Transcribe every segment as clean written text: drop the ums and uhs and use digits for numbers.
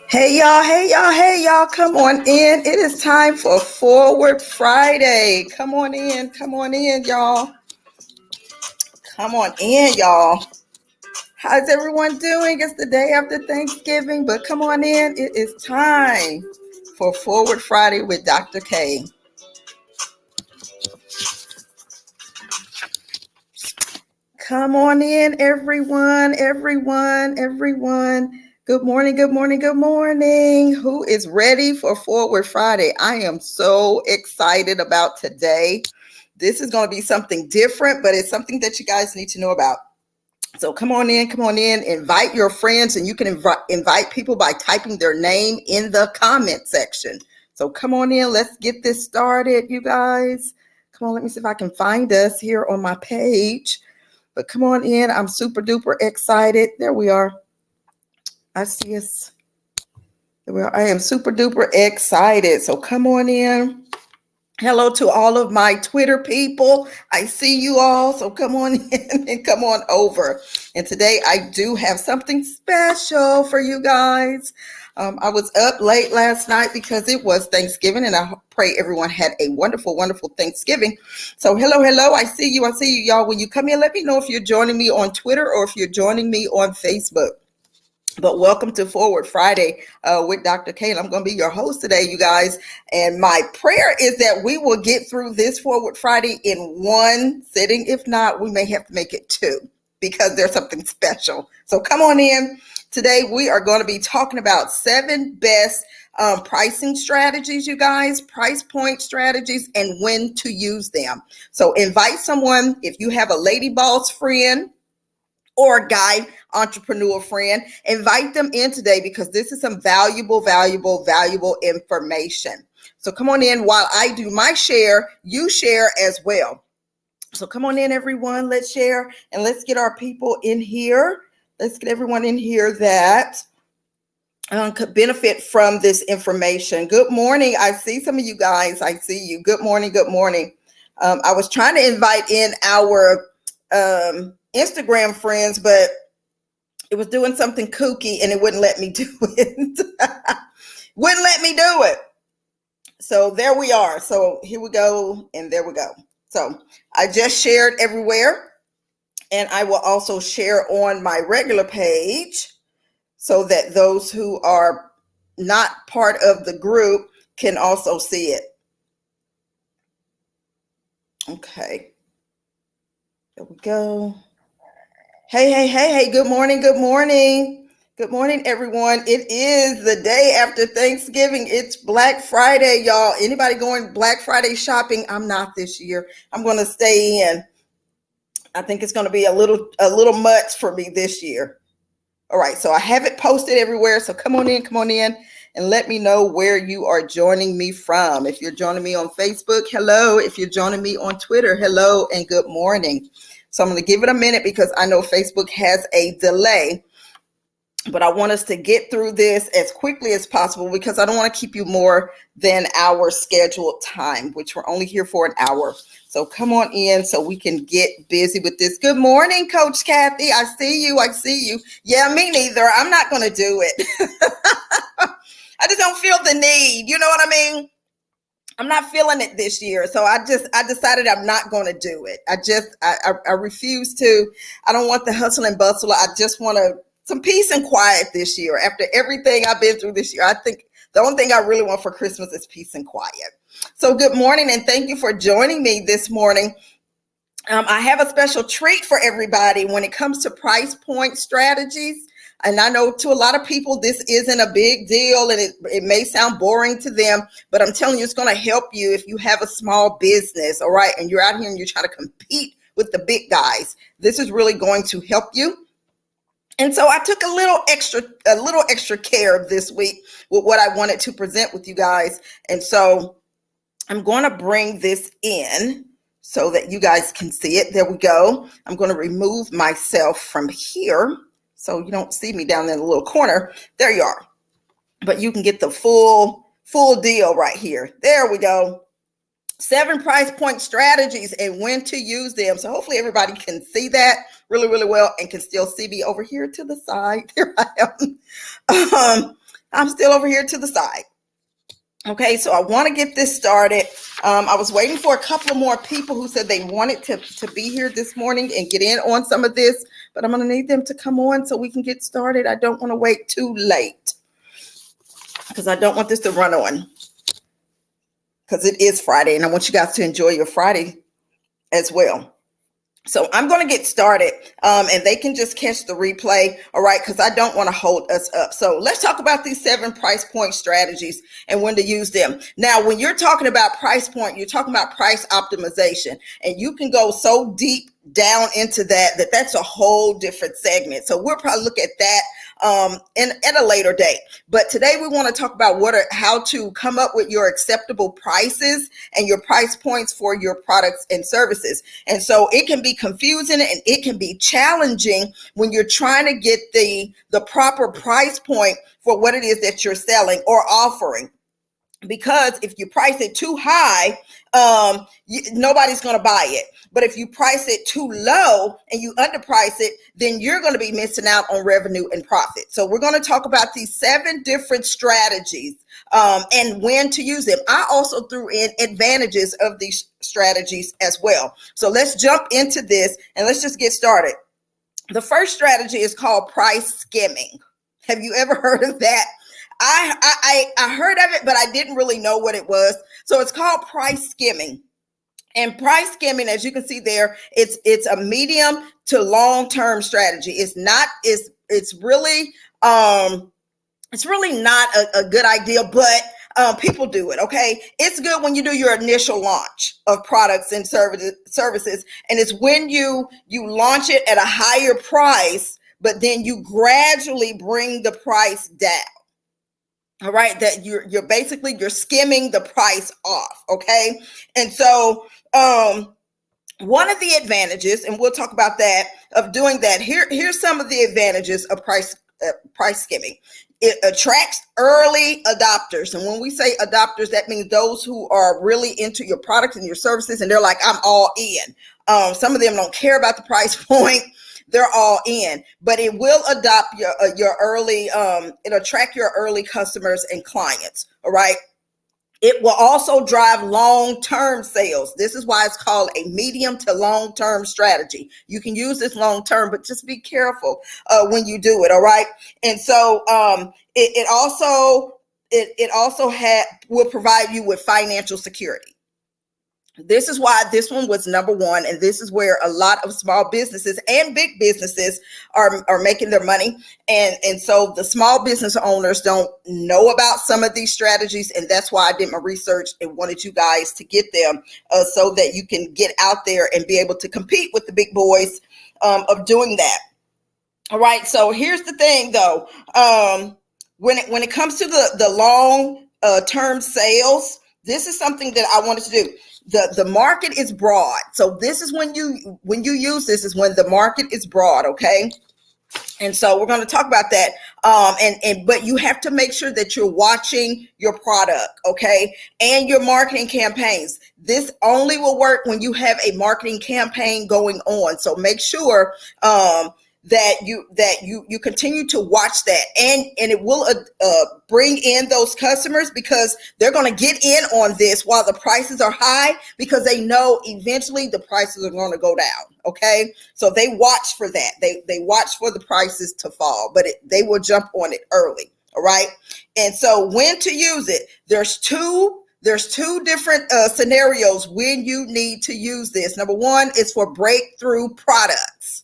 Hey y'all, come on in. It is time for Forward Friday. Come on in, y'all. Come on in, y'all. How's everyone doing? It's the day after Thanksgiving, but come on in. It is time for Forward Friday with Dr. K. Come on in, everyone. Good morning. Who is ready for Forward Friday? I am so excited about today. This is going to be something different, but it's something that you guys need to know about. So come on in, invite your friends, and you can invite people by typing their name in the comment section. So come on in, let's get this started, you guys. Come on, let me see if I can find us here on my page. But come on in, I'm super duper excited. There we are. I see us. There we are. I am super duper excited. So come on in. Hello to all of my Twitter people. I see you all. So come on in and come on over. And today I do have something special for you guys. I was up late last night because it was Thanksgiving, and I pray everyone had a wonderful Thanksgiving. So hello. I see you, y'all. When you come in, let me know if you're joining me on Twitter or if you're joining me on Facebook. But welcome to Forward Friday with Dr. Kayla. I'm going to be your host today, you guys. And my prayer is that we will get through this Forward Friday in one sitting. If not, we may have to make it two because there's something special. So come on in. Today, we are going to be talking about 7 best pricing strategies, you guys, price point strategies, and when to use them. So invite someone. If you have a lady boss friend or a guy entrepreneur friend, invite them in today because this is some valuable information. So come on in. While I do my share, you share as well. So come on in, everyone. Let's share and let's get our people in here. Let's get everyone in here that could benefit from this information. Good morning. I see some of you guys. I see you. Good morning. I was trying to invite in our Instagram friends, but it was doing something kooky and it wouldn't let me do it. So there we are. So here we go. And there we go. So I just shared everywhere, and I will also share on my regular page so that those who are not part of the group can also see it. Okay. There we go. Hey. Good morning, everyone. It is the day after Thanksgiving. It's Black Friday, y'all. Anybody going Black Friday shopping? I'm not this year. I'm going to stay in. I think it's going to be a little much for me this year. All right, so I have it posted everywhere. So come on in, and let me know where you are joining me from. If you're joining me on Facebook, hello. If you're joining me on Twitter, hello and good morning. So I'm going to give it a minute because I know Facebook has a delay, but I want us to get through this as quickly as possible because I don't want to keep you more than our scheduled time, which we're only here for an hour. So come on in so we can get busy with this. Good morning, Coach Kathy. I see you. Yeah, me neither. I'm not going to do it. I just don't feel the need. You know what I mean? I'm not feeling it this year. So I decided I'm not going to do it. I refuse to. I don't want the hustle and bustle. I just want some peace and quiet this year. After everything I've been through this year, I think the only thing I really want for Christmas is peace and quiet. So good morning, and thank you for joining me this morning. I have a special treat for everybody when it comes to price point strategies. And I know to a lot of people, this isn't a big deal and it may sound boring to them, but I'm telling you, it's going to help you if you have a small business, all right? And you're out here and you're trying to compete with the big guys. This is really going to help you. And so I took a little extra care this week with what I wanted to present with you guys. And so I'm going to bring this in so that you guys can see it. There we go. I'm going to remove myself from here so you don't see me down there in the little corner. There you are. But you can get the full deal right here. There we go. 7 price point strategies and when to use them. So hopefully everybody can see that really, really well and can still see me over here to the side. Here I am. I'm still over here to the side. Okay, so I want to get this started. I was waiting for a couple of more people who said they wanted to be here this morning and get in on some of this, but I'm going to need them to come on so we can get started. I don't want to wait too late because I don't want this to run on, because it is Friday and I want you guys to enjoy your Friday as well. So I'm going to get started and they can just catch the replay. All right. Because I don't want to hold us up. So let's talk about these 7 price point strategies and when to use them. Now, when you're talking about price point, you're talking about price optimization, and you can go so deep down into that's a whole different segment. So we'll probably look at that at a later date. But today we want to talk about how to come up with your acceptable prices and your price points for your products and services. And so it can be confusing and it can be challenging when you're trying to get the proper price point for what it is that you're selling or offering. Because if you price it too high, nobody's going to buy it. But if you price it too low and you underprice it, then you're going to be missing out on revenue and profit. So we're going to talk about these 7 different strategies and when to use them. I also threw in advantages of these strategies as well. So let's jump into this and let's just get started. The first strategy is called price skimming. Have you ever heard of that? I heard of it, but I didn't really know what it was. So it's called price skimming. And price skimming, as you can see there, it's a medium to long-term strategy. It's really not a good idea, but people do it. Okay. It's good when you do your initial launch of products and services. And it's when you launch it at a higher price, but then you gradually bring the price down. All right, that you're skimming the price off. Okay. And so one of the advantages, and we'll talk about that, of doing that, here's some of the advantages of price skimming. It attracts early adopters. And when we say adopters, that means those who are really into your products and your services, and they're like, I'm all in. Some of them don't care about the price point. They're all in, but it will adopt your early, it'll attract your early customers and clients. All right. It will also drive long-term sales. This is why it's called a medium to long-term strategy. You can use this long-term, but just be careful when you do it. All right. And so it also will provide you with financial security. This is why this one was number 1. And this is where a lot of small businesses and big businesses are making their money. And so the small business owners don't know about some of these strategies. And that's why I did my research and wanted you guys to get them so that you can get out there and be able to compete with the big boys of doing that. All right. So here's the thing, though. When it comes to the long term sales, this is something that I wanted to do. The market is broad. So this is when you use this is when the market is broad. Okay. And so we're going to talk about that. But you have to make sure that you're watching your product. Okay. And your marketing campaigns. This only will work when you have a marketing campaign going on. So make sure, that you continue to watch that, and it will bring in those customers, because they're going to get in on this while the prices are high, because they know eventually the prices are going to go down. Okay, so they watch for that. They watch for the prices to fall, but they will jump on it early. All right, and so when to use it? There's two different scenarios when you need to use this. Number 1 is for breakthrough products.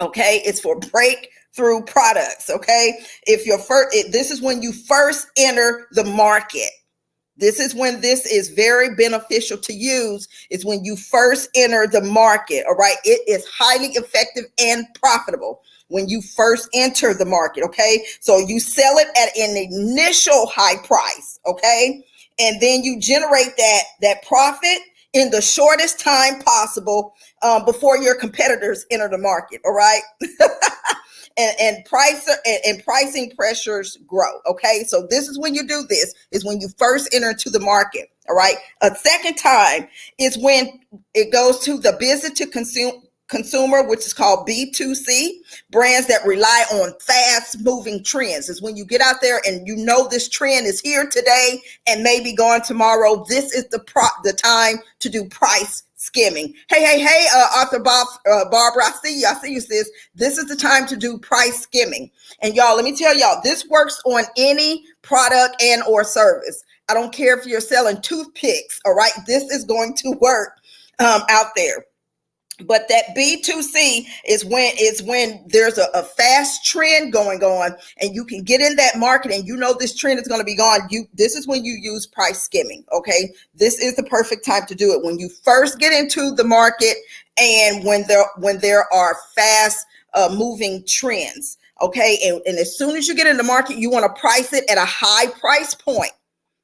Okay, it's for breakthrough products. Okay, this is when you first enter the market. This is when this is very beneficial to use. It's when you first enter the market. All right, it is highly effective and profitable when you first enter the market. Okay, so you sell it at an initial high price. Okay, and then you generate that profit in the shortest time possible before your competitors enter the market. All right. and pricing pressures grow. Okay. So this is when you do this, is when you first enter into the market. All right. A second time is when it goes to the business to consumer, which is called B2C, brands that rely on fast moving trends. Is when you get out there and you know this trend is here today and maybe gone tomorrow. This is the time to do price skimming. Hey, Arthur Barbara, I see you, sis. This is the time to do price skimming. And y'all, let me tell y'all, this works on any product and or service. I don't care if you're selling toothpicks, all right? This is going to work out there. But that B2C is when there's a fast trend going on and you can get in that market and you know this trend is going to be gone. This is when you use price skimming, okay? This is the perfect time to do it. When you first get into the market and when there are fast moving trends, okay? And as soon as you get in the market, you want to price it at a high price point,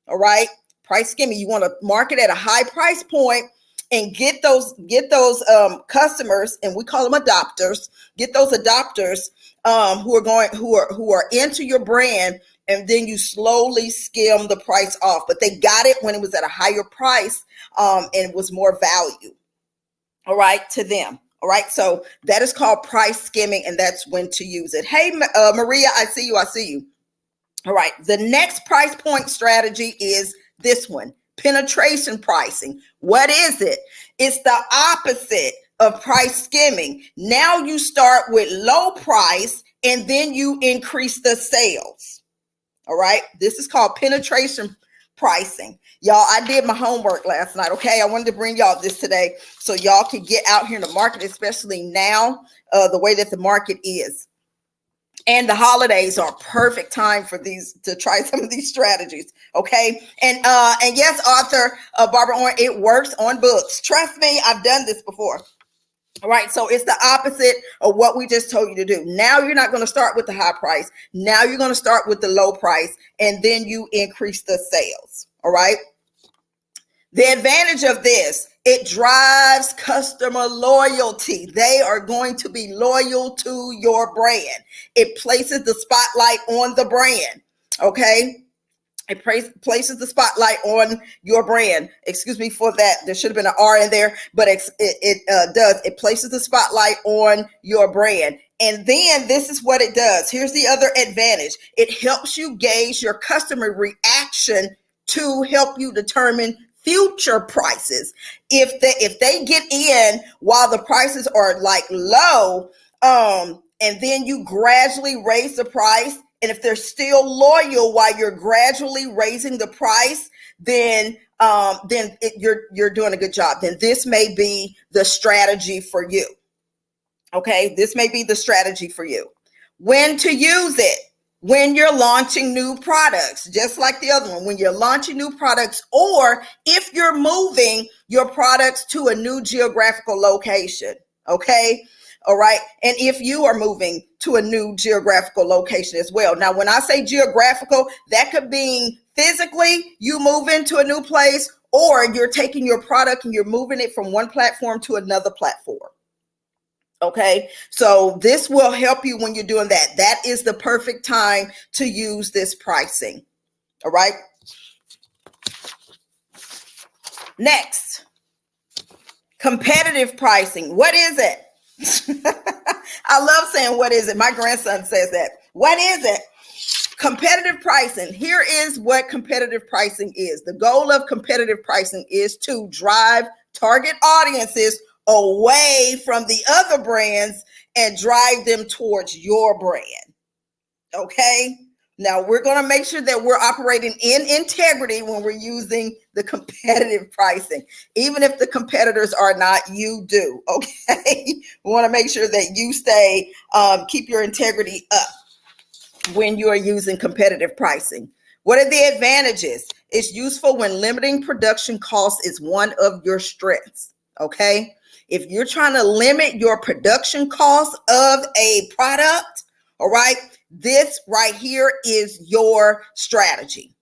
all right? Price skimming, you want to market at a high price point and get those customers, and we call them adopters. Get those adopters who are into your brand, and then you slowly skim the price off. But they got it when it was at a higher price, and it was more value. All right, to them. All right, so that is called price skimming, and that's when to use it. Hey, Maria, I see you. All right, the next price point strategy is this one. Penetration pricing. What is it? It's the opposite of price skimming. Now you start with low price and then you increase the sales. All right. This is called penetration pricing. Y'all, I did my homework last night. Okay. I wanted to bring y'all this today so y'all can get out here in the market, especially now, the way that the market is. And the holidays are a perfect time for these to try some of these strategies. Okay. And yes, Arthur, Barbara Orr, it works on books. Trust me, I've done this before. All right. So it's the opposite of what we just told you to do. Now you're not going to start with the high price. Now you're going to start with the low price and then you increase the sales. All right. The advantage of this, it drives customer loyalty. They are going to be loyal to your brand. It places the spotlight on the brand. Okay. It places the spotlight on your brand. Excuse me for that. There should have been an R in there, but it does. It places the spotlight on your brand. And then this is what it does. Here's the other advantage. It helps you gauge your customer reaction to help you determine future prices. If they get in while the prices are like low, and then you gradually raise the price, and if they're still loyal while you're gradually raising the price, then you're doing a good job. Then this may be the strategy for you. Okay, this may be the strategy for you. When to use it? When you're launching new products, just like the other one, when you're launching new products, or if you're moving your products to a new geographical location. Okay. All right. And if you are moving to a new geographical location as well. Now, when I say geographical, that could mean physically you move into a new place, or you're taking your product and you're moving it from one platform to another platform. Okay, so this will help you when you're doing that. That is the perfect time to use this pricing. All right. Next, competitive pricing. What is it? I love saying, what is it? My grandson says that. What is it? Competitive pricing. Here is what competitive pricing is. The goal of competitive pricing is to drive target audiences away from the other brands and drive them towards your brand. Okay. Now we're going to make sure that we're operating in integrity when we're using the competitive pricing. Even if the competitors are not, you do. Okay. We want to make sure that you stay, keep your integrity up when you are using competitive pricing. What are the advantages? It's useful when limiting production costs is one of your strengths. Okay. If you're trying to limit your production costs of a product, all right, this right here is your strategy.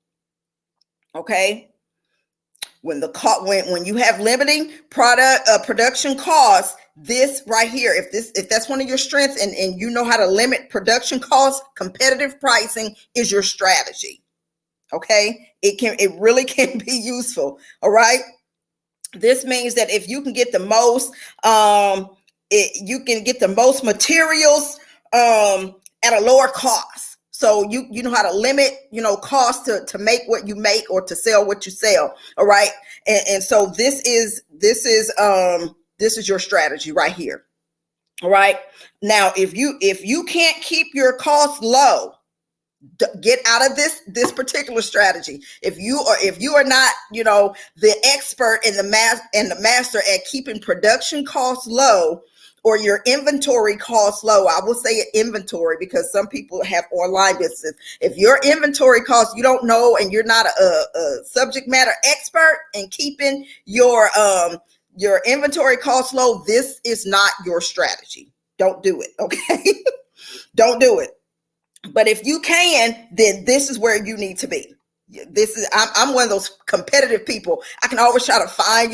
Okay. When you have limiting production costs, this right here, if that's one of your strengths and you know how to limit production costs, competitive pricing is your strategy. Okay, it really can be useful. All right. This means that if you can get the most, you can get the most materials at a lower cost. So you know how to limit, cost to make what you make or to sell what you sell. All right. And so this is your strategy right here. All right. Now, if you can't keep your costs low, get out of this particular strategy. If you are not, the expert and the master at keeping production costs low, or your inventory costs low. I will say inventory because some people have online businesses. If your inventory costs, you don't know, and you're not a subject matter expert in keeping your inventory costs low, this is not your strategy. Don't do it. Okay. Don't do it. But if you can, then this is where you need to be. I'm one of those competitive people. I can always try to find,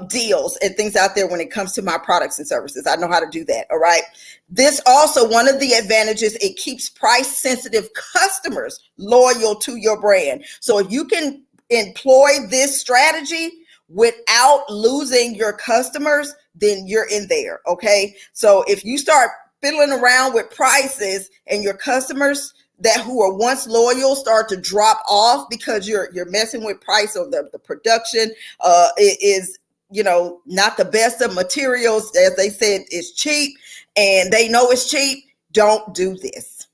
deals and things out there when it comes to my products and services. I know how to do that. All right. This also, one of the advantages, it keeps price sensitive customers loyal to your brand. So if you can employ this strategy without losing your customers, then you're in there. Okay. So if you start fiddling around with prices and your customers who are once loyal start to drop off because you're messing with price, or the production is not the best of materials, as they said, is cheap, and they know it's cheap, don't do this.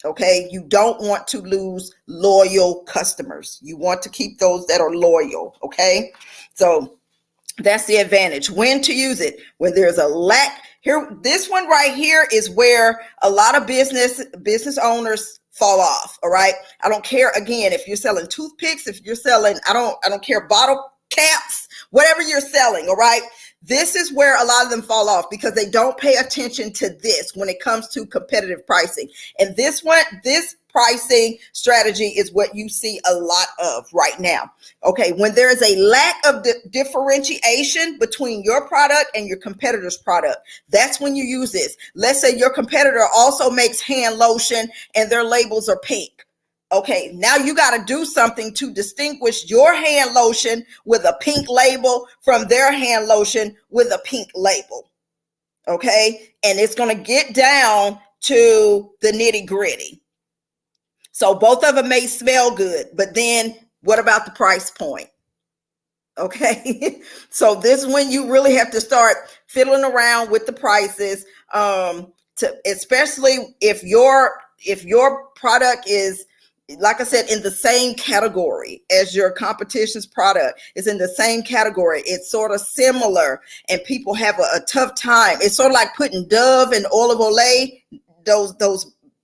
Okay, you don't want to lose loyal customers. You want to keep those that are loyal. Okay, so that's the advantage. When to use it? When there's a lack. Here, this one right here is where a lot of business owners fall off. All right. I don't care, again, if you're selling toothpicks, if you're selling, I don't care, bottle caps, whatever you're selling. All right. This is where a lot of them fall off because they don't pay attention to this when it comes to competitive pricing. And this pricing strategy is what you see a lot of right now. Okay, when there is a lack of differentiation between your product and your competitor's product, that's when you use this. Let's say your competitor also makes hand lotion and their labels are pink. Okay, now you got to do something to distinguish your hand lotion with a pink label from their hand lotion with a pink label. Okay, and it's going to get down to the nitty gritty. So both of them may smell good, but then what about the price point? Okay, so this is when you really have to start fiddling around with the prices, especially if your product is, like I said, in the same category as your competition's product. Is in the same category. It's sort of similar, and people have a tough time. It's sort of like putting Dove and Olive Olay, those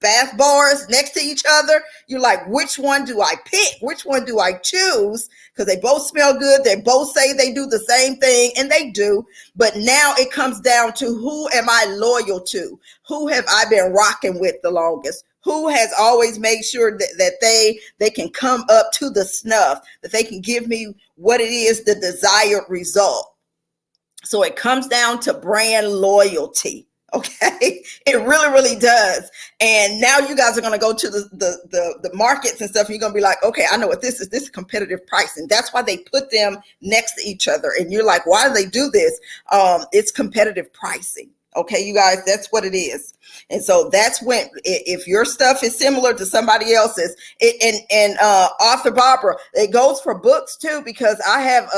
bath bars next to each other. You're like, which one do I pick? Which one do I choose? Because they both smell good. They both say they do the same thing, and they do. But now it comes down to, who am I loyal to? Who have I been rocking with the longest? Who has always made sure that they can come up to the snuff, that they can give me what it is, the desired result. So it comes down to brand loyalty. Okay, it really, really does. And now you guys are going to go to the markets and stuff, and you're going to be like, okay, I know what this is. This is competitive pricing. That's why they put them next to each other. And you're like, why do they do this? It's competitive pricing. Okay, you guys, that's what it is. And so that's when, if your stuff is similar to somebody else's, and author Barbara, it goes for books too, because I have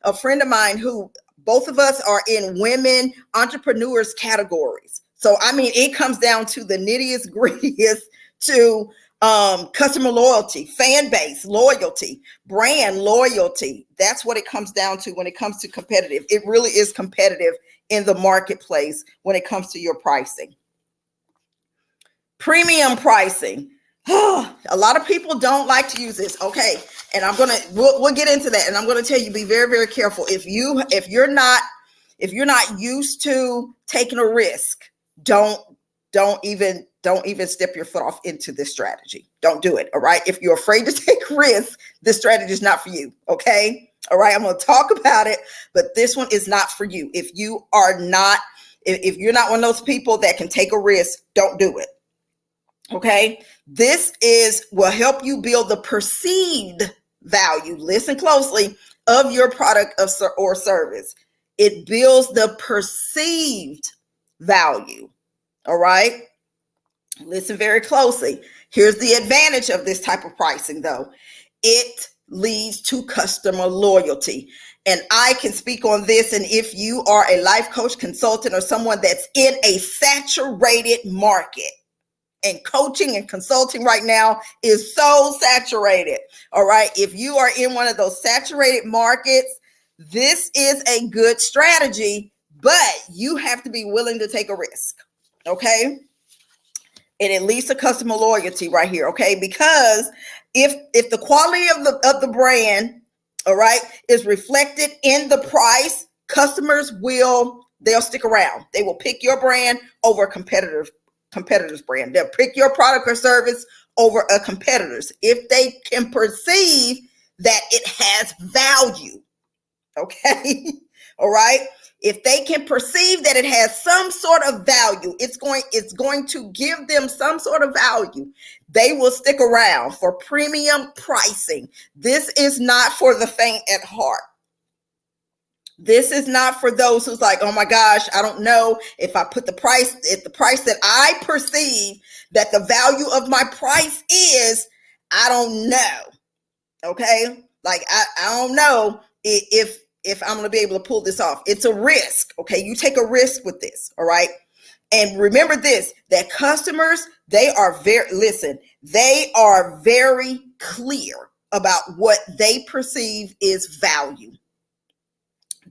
a friend of mine who, both of us are in women entrepreneurs categories. So, I mean, it comes down to the nittiest grittiest to customer loyalty, fan base loyalty, brand loyalty. That's what it comes down to when it comes to competitive. It really is competitive in the marketplace when it comes to your pricing. Premium pricing. A lot of people don't like to use this. Okay. And we'll get into that. And I'm going to tell you, be very, very careful. If you're not used to taking a risk, don't even step your foot off into this strategy. Don't do it. All right. If you're afraid to take risks, this strategy is not for you. Okay. All right. I'm going to talk about it, but this one is not for you. If you're not one of those people that can take a risk, don't do it. Okay. This will help you build the perceived value. Listen closely, of your product or service. It builds the perceived value. All right. Listen very closely. Here's the advantage of this type of pricing, though. It leads to customer loyalty. And I can speak on this. And if you are a life coach, consultant, or someone that's in a saturated market, and coaching and consulting right now is so saturated. All right. If you are in one of those saturated markets, this is a good strategy, but you have to be willing to take a risk. Okay. And it leads to customer loyalty right here. Okay. Because if the quality of the brand, all right, is reflected in the price, customers they'll stick around. They will pick your brand over a competitor's brand. They'll pick your product or service over a competitor's if they can perceive that it has value. Okay. All right. If they can perceive that it has some sort of value, it's going to give them some sort of value. They will stick around. For premium pricing, this is not for the faint at heart. This is not for those who's like, oh my gosh, I don't know if I put the price at the price that I perceive that the value of my price is, I don't know. Okay. Like, I don't know if I'm going to be able to pull this off. It's a risk. Okay. You take a risk with this. All right. And remember this, that customers, they are very clear about what they perceive is value.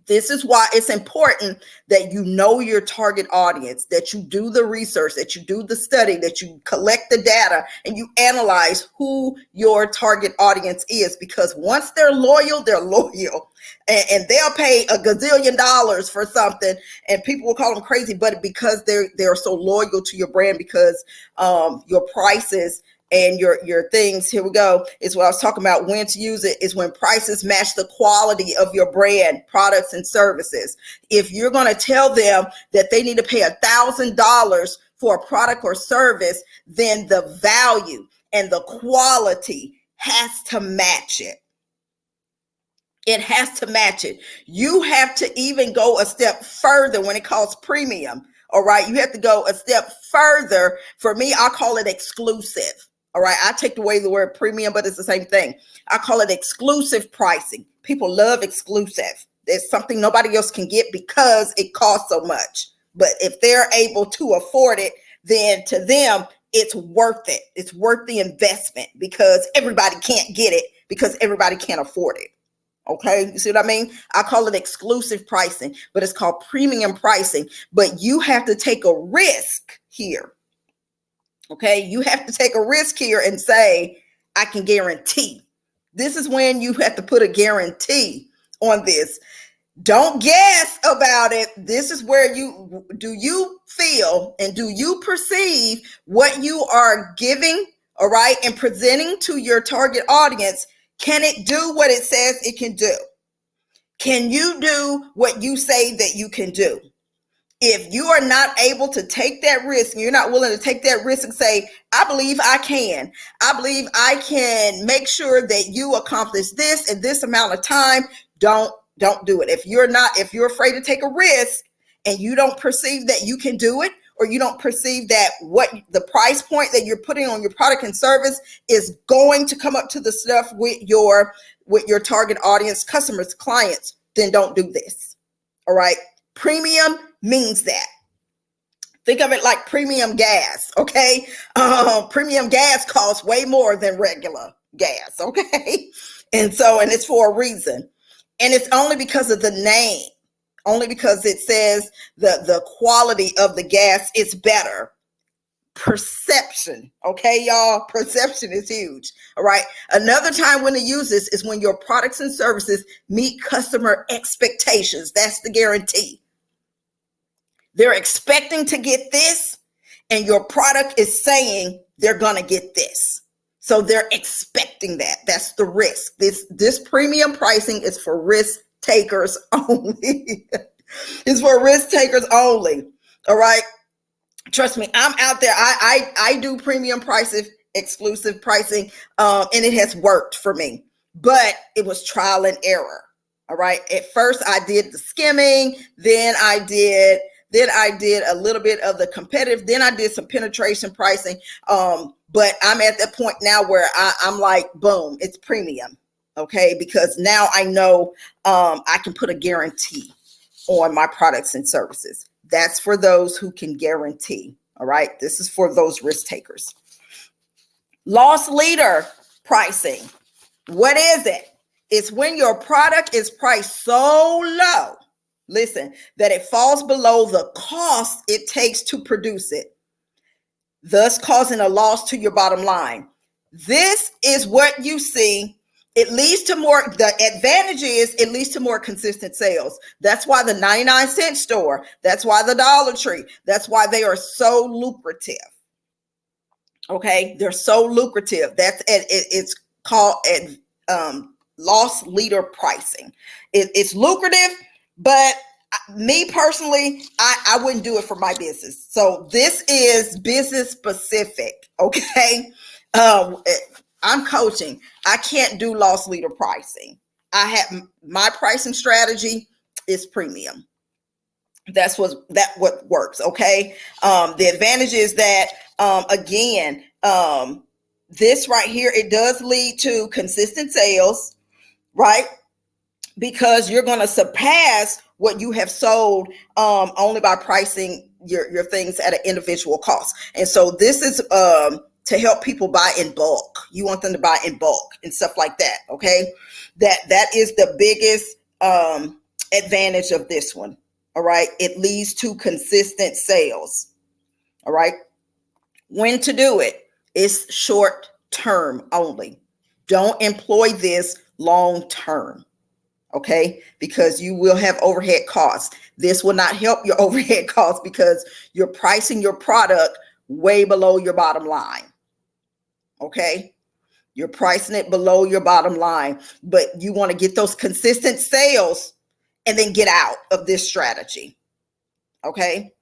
This is why it's important that you know your target audience, that you do the research, that you do the study, that you collect the data, and you analyze who your target audience is. Because once they're loyal, and they'll pay a gazillion dollars for something, and people will call them crazy, but because they're so loyal to your brand, because your prices and your things, here we go, is what I was talking about. When to use it is when prices match the quality of your brand, products, and services. If you're going to tell them that they need to pay $1,000 for a product or service, then the value and the quality has to match it. It has to match it. You have to even go a step further when it calls premium. All right. You have to go a step further. For me, I call it exclusive. All right. I take away the word premium, but it's the same thing. I call it exclusive pricing. People love exclusive. It's something nobody else can get because it costs so much. But if they're able to afford it, then to them, it's worth it. It's worth the investment because everybody can't get it because everybody can't afford it. Okay, you see what I mean? I call it exclusive pricing, but it's called premium pricing. But you have to take a risk here. Okay, you have to take a risk here and say, I can guarantee. This is when you have to put a guarantee on this. Don't guess about it. This is where do you feel and do you perceive what you are giving, all right, and presenting to your target audience? Can it do what it says it can do? Can you do what you say that you can do? If you are not able to take that risk, and you're not willing to take that risk and say, I believe I can. I believe I can make sure that you accomplish this in this amount of time. Don't do it. If you're afraid to take a risk and you don't perceive that you can do it, or you don't perceive that what the price point that you're putting on your product and service is going to come up to the stuff with your target audience, customers, clients, then don't do this. All right. Premium means that. Think of it like premium gas. Okay. Premium gas costs way more than regular gas. Okay. And it's for a reason. And it's only because of the name. Only because it says the quality of the gas is better. Perception. Okay, y'all. Perception is huge. All right. Another time when to use this is when your products and services meet customer expectations. That's the guarantee. They're expecting to get this, and your product is saying they're going to get this. So they're expecting that. That's the risk. This premium pricing is for risk takers only. It's for risk takers only. All right. Trust me, I'm out there. I do premium prices, exclusive pricing, and it has worked for me. But it was trial and error. All right. At first, I did the skimming. Then I did a little bit of the competitive. Then I did some penetration pricing. But I'm at that point now where I'm like, boom, it's premium. Okay, because now I know I can put a guarantee on my products and services. That's for those who can guarantee. All right. This is for those risk takers. Loss leader pricing. What is it? It's when your product is priced so low, listen, that it falls below the cost it takes to produce it, thus causing a loss to your bottom line. This is what you see. It leads to more, the advantage is it leads to more consistent sales. That's why the 99-cent store, that's why the Dollar Tree, that's why they are so lucrative. Okay, they're so lucrative. It's called loss leader pricing. It's lucrative, but me personally, I wouldn't do it for my business. So this is business specific. Okay, I'm coaching. I can't do loss leader pricing. I have my pricing strategy is premium. That's what works. Okay. The advantage is that again, this right here, it does lead to consistent sales, right? Because you're going to surpass what you have sold only by pricing your things at an individual cost. And so this is to help people buy in bulk. You want them to buy in bulk and stuff like that. Okay. That is the biggest advantage of this one. All right. It leads to consistent sales. All right. When to do it? It's short term only. Don't employ this long term. Okay. Because you will have overhead costs. This will not help your overhead costs because you're pricing your product way below your bottom line. Okay. You're pricing it below your bottom line, but you want to get those consistent sales and then get out of this strategy. Okay.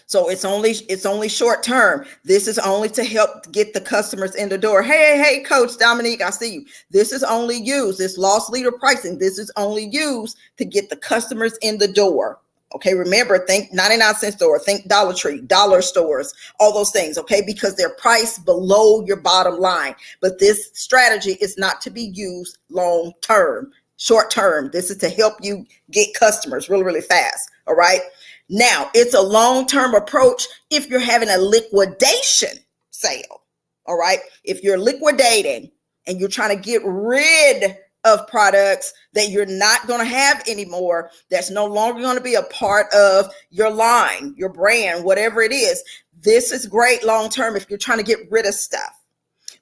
So it's only short term. This is only to help get the customers in the door. Hey, Coach Dominique, I see you. This is only used, this loss leader pricing. This is only used to get the customers in the door. Okay, remember, think 99-cent store, think Dollar Tree, dollar stores, all those things, okay, because they're priced below your bottom line. But this strategy is not to be used long term, short term. This is to help you get customers really, really fast, all right? Now, it's a long-term approach if you're having a liquidation sale, all right? If you're liquidating and you're trying to get rid of products that you're not going to have anymore, that's no longer going to be a part of your line, your brand, whatever it is. This is great long-term if you're trying to get rid of stuff.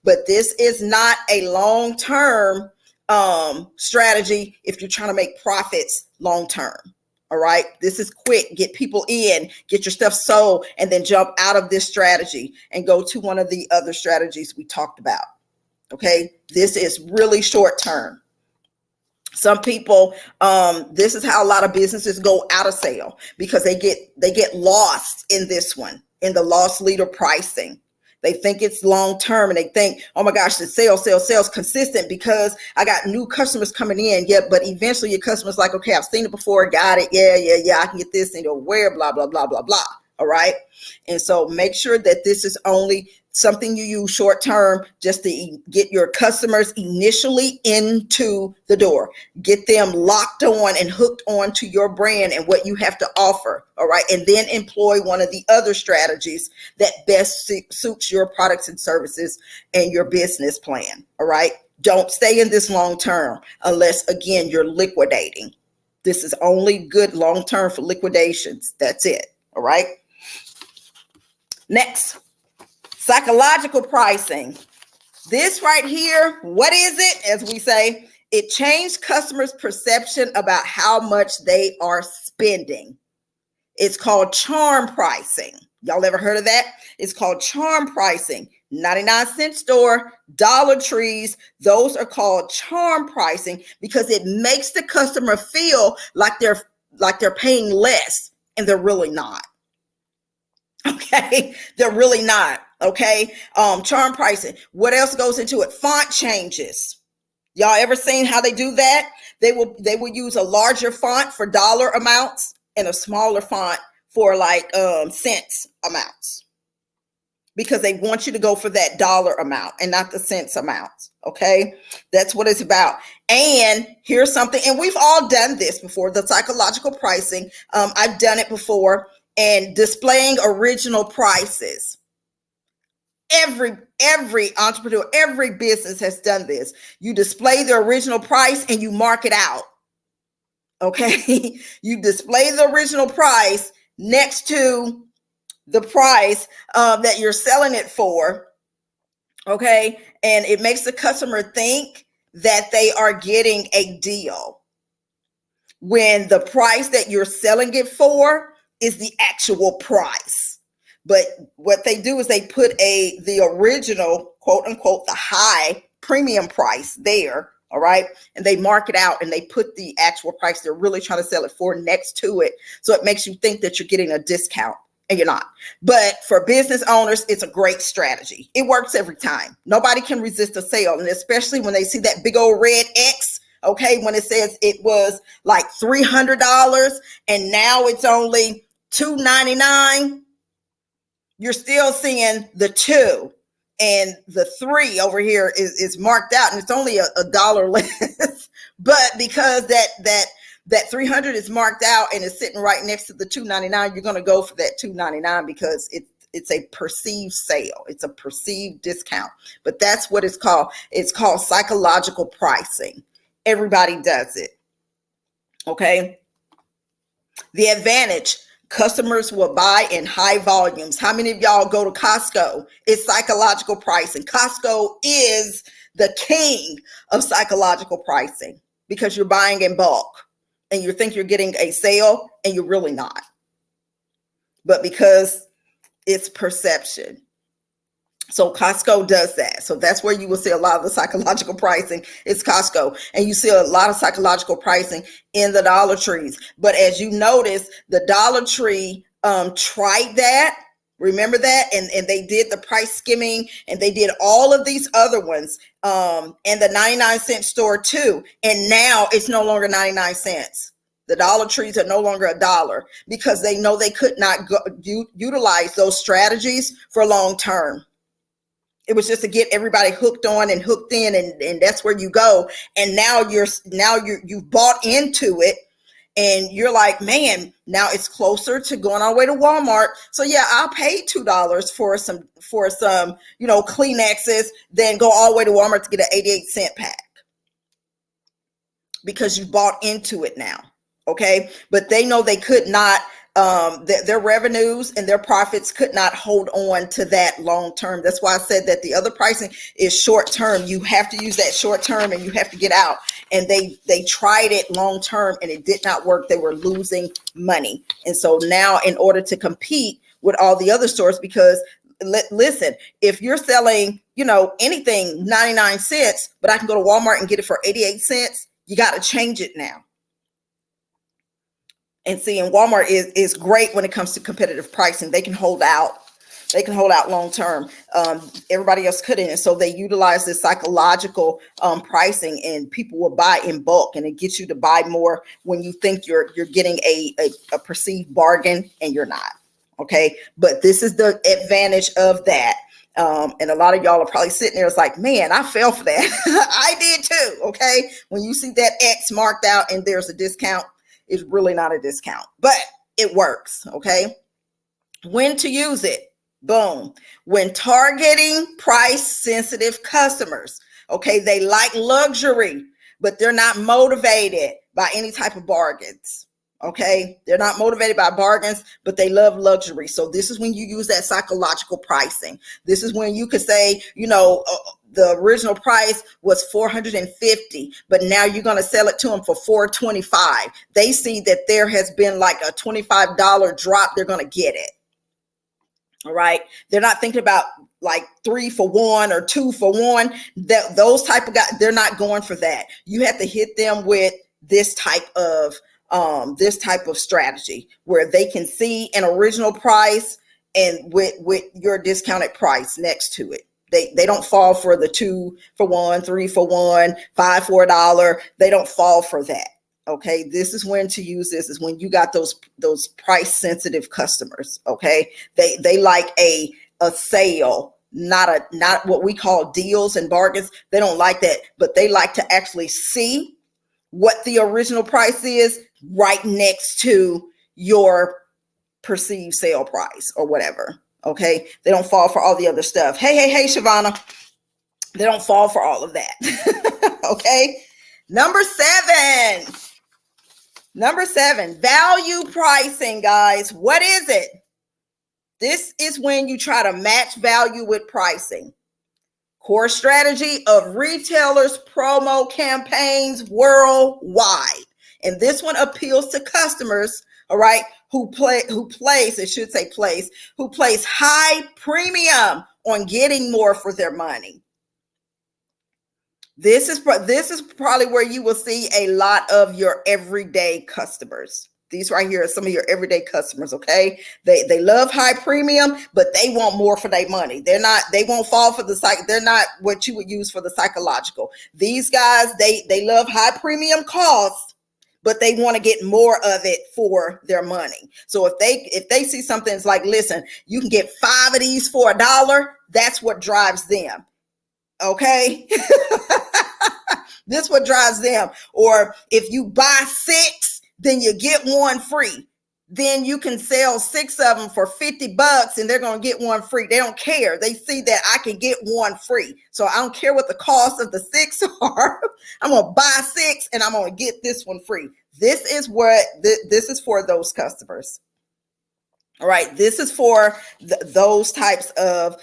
But this is not a long-term strategy if you're trying to make profits long-term. All right. This is quick. Get people in, get your stuff sold, and then jump out of this strategy and go to one of the other strategies we talked about. Okay. This is really short term. Some people, this is how a lot of businesses go out of sale because they get lost in this one, in the loss leader pricing. They think it's long term and they think, oh my gosh, the sales consistent because I got new customers coming in. Yeah, but eventually your customer's like, okay, I've seen it before, got it. Yeah, I can get this and you'll wear blah, blah, blah, blah, blah. All right. And so make sure that this is only something you use short term just to get your customers initially into the door, get them locked on and hooked on to your brand and what you have to offer. All right. And then employ one of the other strategies that best suits your products and services and your business plan. All right. Don't stay in this long term unless, again, you're liquidating. This is only good long term for liquidations. That's it. All right. Next. Psychological pricing. This right here, what is it? As we say, it changed customers' perception about how much they are spending. It's called charm pricing. Y'all ever heard of that? It's called charm pricing. 99-cent store, Dollar Trees, those are called charm pricing because it makes the customer feel like they're paying less and they're really not. Okay, they're really not. Okay, charm pricing. What else goes into it? Font changes. Y'all ever seen how they do that? They will use a larger font for dollar amounts and a smaller font for like cents amounts, because they want you to go for that dollar amount and not the cents amount. Okay, that's what it's about. And here's something, and we've all done this before, the psychological pricing. I've done it before, and displaying original prices. Every entrepreneur, every business has done this. You display the original price and you mark it out. Okay, you display the original price next to the price that you're selling it for. Okay, and it makes the customer think that they are getting a deal when the price that you're selling it for is the actual price. But what they do is they put the original, quote unquote, the high premium price there. All right. And they mark it out and they put the actual price they're really trying to sell it for next to it. So it makes you think that you're getting a discount, and you're not. But for business owners, it's a great strategy. It works every time. Nobody can resist a sale. And especially when they see that big old red X. Okay. When it says it was like $300 and now it's only $299. You're still seeing the 2, and the 3 over here is marked out, and it's only a dollar less. But because that 300 is marked out and is sitting right next to the 299, you're going to go for that 299 because it's a perceived sale. It's a perceived discount. But that's what it's called. It's called psychological pricing. Everybody does it. Okay. The advantage: customers will buy in high volumes. How many of y'all go to Costco? It's psychological pricing. Costco is the king of psychological pricing because you're buying in bulk and you think you're getting a sale and you're really not. But because it's perception. So Costco does that. So that's where you will see a lot of the psychological pricing. It's Costco. And you see a lot of psychological pricing in the Dollar Trees. But as you notice, the Dollar Tree tried that. Remember that? And they did the price skimming, and they did all of these other ones, and the 99-cent store too. And now it's no longer 99 cents. The Dollar Trees are no longer $1 because they know they could not utilize those strategies for long term. It was just to get everybody hooked on and hooked in, and that's where you go. And now you've bought into it, and you're like, man, now it's closer to going all the way to Walmart. So yeah, I'll pay $2 for some Kleenexes, then go all the way to Walmart to get an 88-cent pack because you bought into it now. Okay, but they know they could not. Their revenues and their profits could not hold on to that long term. That's why I said that the other pricing is short term. You have to use that short term and you have to get out. And they tried it long term and it did not work. They were losing money. And so now, in order to compete with all the other stores, because listen, if you're selling, anything 99 cents, but I can go to Walmart and get it for 88 cents, you got to change it now. And see, and Walmart is great when it comes to competitive pricing. They can hold out. They can hold out long term. Everybody else couldn't. And so they utilize this psychological pricing, and people will buy in bulk, and it gets you to buy more when you think you're getting a perceived bargain and you're not. Okay. But this is the advantage of that. And a lot of y'all are probably sitting there. It's like, man, I fell for that. I did too. Okay. When you see that X marked out and there's a discount, it's really not a discount, but it works. Okay. When to use it? Boom. When targeting price sensitive customers. Okay. They like luxury, but they're not motivated by any type of bargains. Okay. They're not motivated by bargains, but they love luxury. So this is when you use that psychological pricing. This is when you could say, the original price was $450, but now you're going to sell it to them for $425. They see that there has been like a $25 drop. They're going to get it. All right. They're not thinking about like 3 for 1 or 2 for 1. Those type of guys, they're not going for that. You have to hit them with this type of strategy where they can see an original price and with your discounted price next to it. They don't fall for the 2 for 1, 3 for 1, 5 for $1. They don't fall for that. Okay, this is when to use this is when you got those price sensitive customers. Okay, they like a sale, not what we call deals and bargains. They don't like that, but they like to actually see what the original price is right next to your perceived sale price or whatever. Okay, they don't fall for all the other stuff. Hey, Shavana, they don't fall for all of that. Okay, number seven, value pricing, guys. What is it? This is when you try to match value with pricing. Core strategy of retailers' promo campaigns worldwide. And this one appeals to customers, all right, who place high premium on getting more for their money. This is probably where you will see a lot of your everyday customers. These right here are some of your everyday customers, okay? They love high premium, but they want more for their money. They won't fall for they're not what you would use for the psychological. These guys, they love high premium costs, but they want to get more of it for their money. So if they see something that's like, listen, you can get 5 of these for $1, that's what drives them. Okay. This is what drives them. Or if you buy 6, then you get 1 free. Then you can sell 6 of them for $50 and they're going to get 1 free. They don't care. They see that I can get 1 free. So I don't care what the cost of the 6 are. I'm going to buy 6 and I'm going to get this one free. This is for those customers. All right. This is for those types of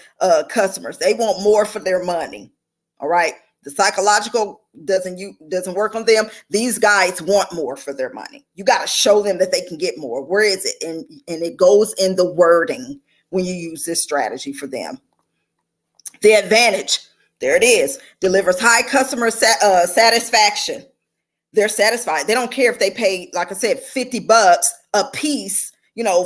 customers. They want more for their money. All right. The psychological doesn't work on them. These guys want more for their money. You got to show them that they can get more. Where is it? And it goes in the wording when you use this strategy for them. The advantage, there it is, delivers high customer satisfaction. They're satisfied. They don't care if they pay, like I said, $50 a piece,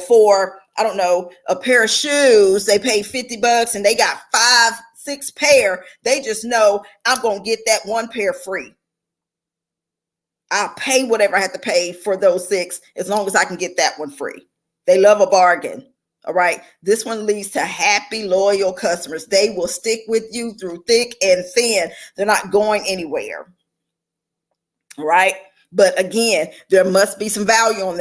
for, I don't know, a pair of shoes. They pay $50 and they got 5, 6 pair. They just know I'm going to get that 1 pair free. I'll pay whatever I have to pay for those 6 as long as I can get that one free. They love a bargain. All right. This one leads to happy, loyal customers. They will stick with you through thick and thin. They're not going anywhere. All right. But again, there must be some value on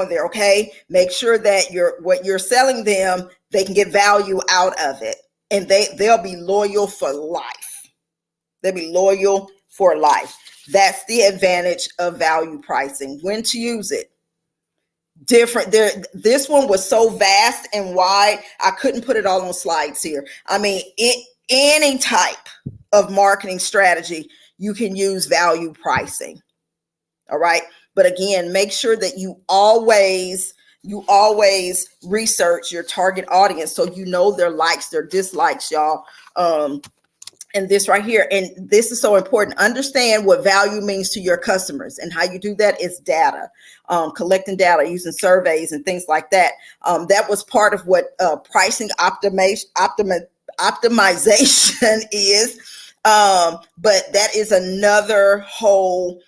there. Okay. Make sure that what you're selling them, they can get value out of it. And they'll be loyal for life. They'll be loyal for life. That's the advantage of value pricing. When to use it. Different there. This one was so vast and wide, I couldn't put it all on slides here. I mean, any type of marketing strategy, you can use value pricing. All right. But again, make sure that you always research your target audience so you know their likes, their dislikes, y'all. And this right here, and this is so important. Understand what value means to your customers, and how you do that is data, collecting data, using surveys and things like that. That was part of what pricing optimization is. But that is another whole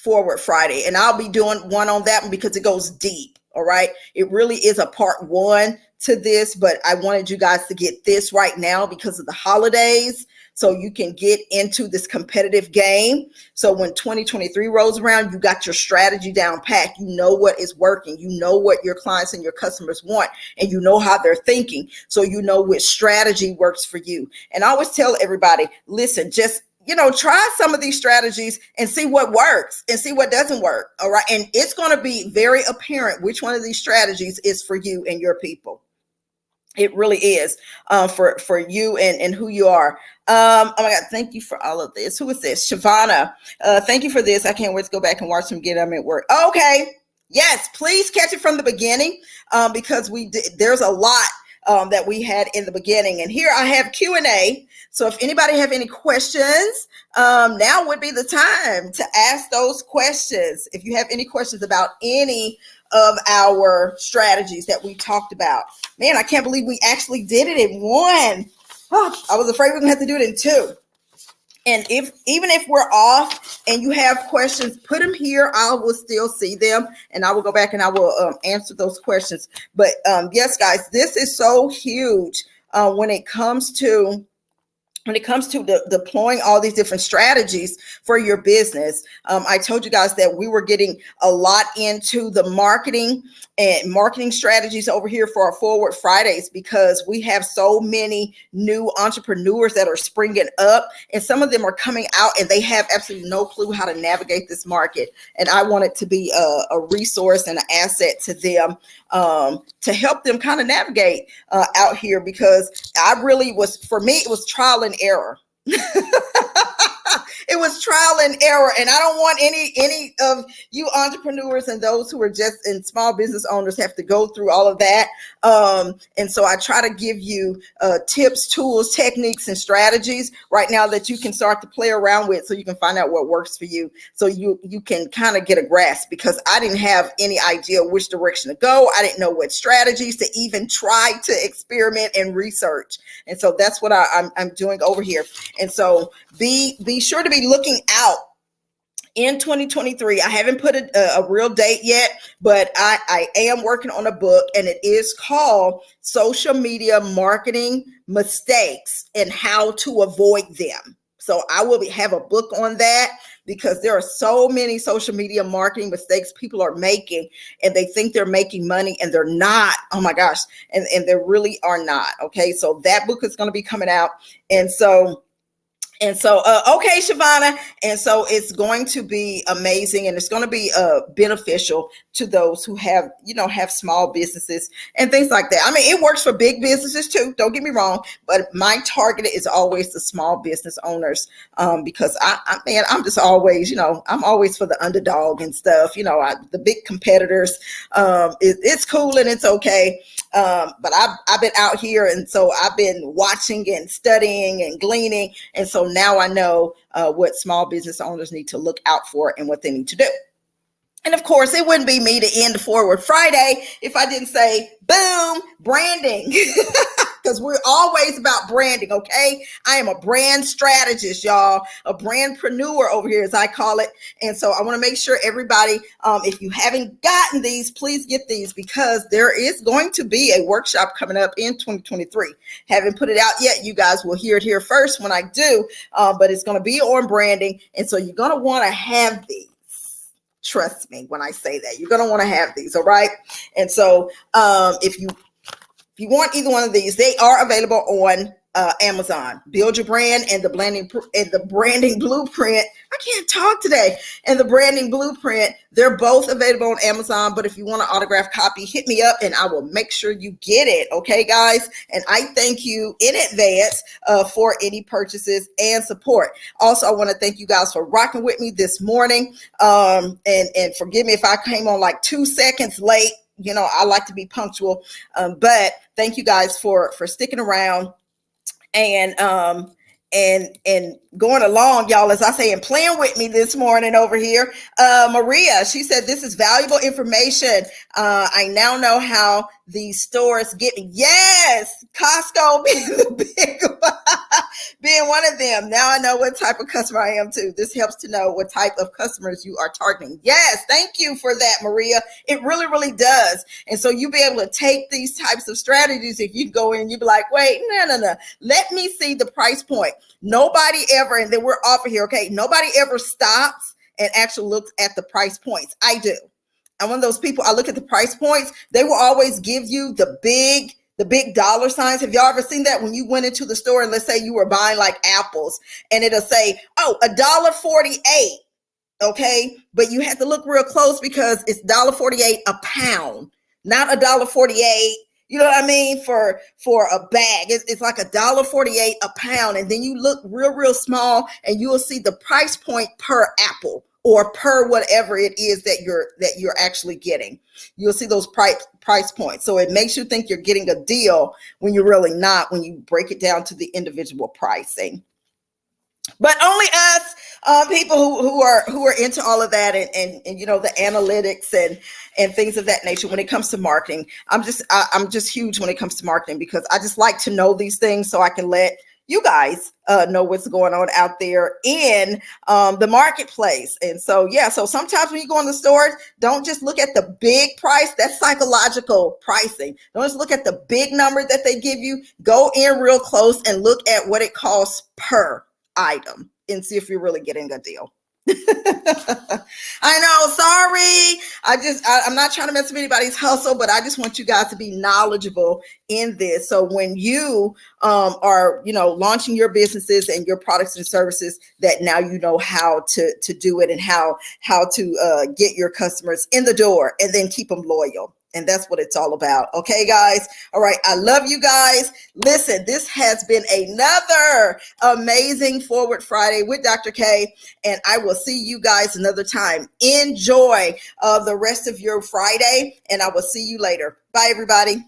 Forward Friday, and I'll be doing one on that one because it goes deep. All right. It really is a part 1 to this, but I wanted you guys to get this right now because of the holidays, so you can get into this competitive game. So when 2023 rolls around, you got your strategy down pat. You know what is working. You know what your clients and your customers want, and you know how they're thinking. So you know which strategy works for you. And I always tell everybody, listen, just try some of these strategies and see what works and see what doesn't work. All right. And it's going to be very apparent which one of these strategies is for you and your people. It really is for you and who you are. Oh my God. Thank you for all of this. Who is this? Shavana. Thank you for this. I can't wait to go back and watch them get them at work. Okay. Yes. Please catch it from the beginning because there's a lot that we had in the beginning. And here I have Q&A. So if anybody have any questions, now would be the time to ask those questions. If you have any questions about any of our strategies that we talked about. Man, I can't believe we actually did it in one. Oh, I was afraid we were gonna have to do it in two. And even if we're off and you have questions, put them here. I will still see them, and I will go back and I will answer those questions. But yes, guys, this is so huge when it comes to deploying all these different strategies for your business. I told you guys that we were getting a lot into the marketing strategies over here for our Forward Fridays, because we have so many new entrepreneurs that are springing up, and some of them are coming out and they have absolutely no clue how to navigate this market. And I want it to be a resource and an asset to them, to help them kind of navigate out here, because for me, it was trial and error. It was trial and error, and I don't want any of you entrepreneurs and those who are just in small business owners have to go through all of that. And so I try to give you tips, tools, techniques, and strategies right now that you can start to play around with, so you can find out what works for you, so you can kind of get a grasp, because I didn't have any idea which direction to go. I didn't know what strategies to even try to experiment and research. And so that's what I'm doing over here. And so be sure to be looking out in 2023. I haven't put a real date yet, but I am working on a book, and it is called Social Media Marketing Mistakes and How to Avoid Them. So I will have a book on that, because there are so many social media marketing mistakes people are making, and they think they're making money and they're not. Oh my gosh. And they really are not. Okay. So that book is going to be coming out. And so, okay, Shavana. And so it's going to be amazing, and it's going to be beneficial to those who have small businesses and things like that. I mean, it works for big businesses too. Don't get me wrong, but my target is always the small business owners, because I'm just always, I'm always for the underdog and stuff. The big competitors, it's cool and it's okay. But I've been out here, and so I've been watching and studying and gleaning, and so now I know what small business owners need to look out for and what they need to do. And of course, it wouldn't be me to end Forward Friday if I didn't say, boom, branding. Because we're always about branding, okay? I am a brand strategist, y'all, a brandpreneur over here, as I call it. And so I want to make sure everybody, if you haven't gotten these, please get these, because there is going to be a workshop coming up in 2023. Haven't put it out yet. You guys will hear it here first when I do, but it's going to be on branding. And so you're going to want to have these. Trust me when I say that. You're going to want to have these, all right? And so if you want either one of these, they are available on Amazon. Build Your Brand and the branding blueprint. I can't talk today. And the branding blueprint, they're both available on Amazon. But if you want an autographed copy, hit me up and I will make sure you get it. Okay, guys? And I thank you in advance for any purchases and support. Also, I want to thank you guys for rocking with me this morning. And forgive me if I came on like 2 seconds late. I like to be punctual, but thank you guys for sticking around and going along, y'all, as I say, and playing with me this morning over here. Maria, she said, this is valuable information. I now know how these stores get me. Yes, Costco being the big one, being one of them. Now I know what type of customer I am too. This helps to know what type of customers you are targeting. Yes, thank you for that, Maria. It really, really does. And so you'll be able to take these types of strategies. If you go in and you be like, wait, no. Let me see the price point. Nobody ever, and then we're off of here, okay? Nobody ever stops and actually looks at the price points. I do. I'm one of those people. I look at the price points. They will always give you the big dollar signs. Have y'all ever seen that when you went into the store and let's say you were buying like apples and it'll say, oh, $1.48. Okay. But you have to look real close because it's $1.48 a pound, not $1.48. You know what I mean? For a bag, it's like $1.48 a pound. And then you look real small and you will see the price point per apple or per whatever it is that you're actually getting. You'll see those price points. So it makes you think you're getting a deal when you're really not, when you break it down to the individual pricing. But only us People who are into all of that and you know the analytics and things of that nature when it comes to marketing. I'm just huge when it comes to marketing because I just like to know these things so I can let you guys know what's going on out there in the marketplace. And so, yeah, so sometimes when you go in the stores, don't just look at the big price. That's psychological pricing. Don't just look at the big number that they give you. Go in real close and look at what it costs per item and see if you're really getting a deal. I know, sorry. I'm not trying to mess with anybody's hustle, but I just want you guys to be knowledgeable in this. So when you are, you know, launching your businesses and your products and services, that now you know how to do it and how to get your customers in the door and then keep them loyal. And that's what it's all about. Okay, guys. All right. I love you guys. Listen, this has been another amazing Forward Friday with Dr. K. And I will see you guys another time. Enjoy the rest of your Friday. And I will see you later. Bye, everybody.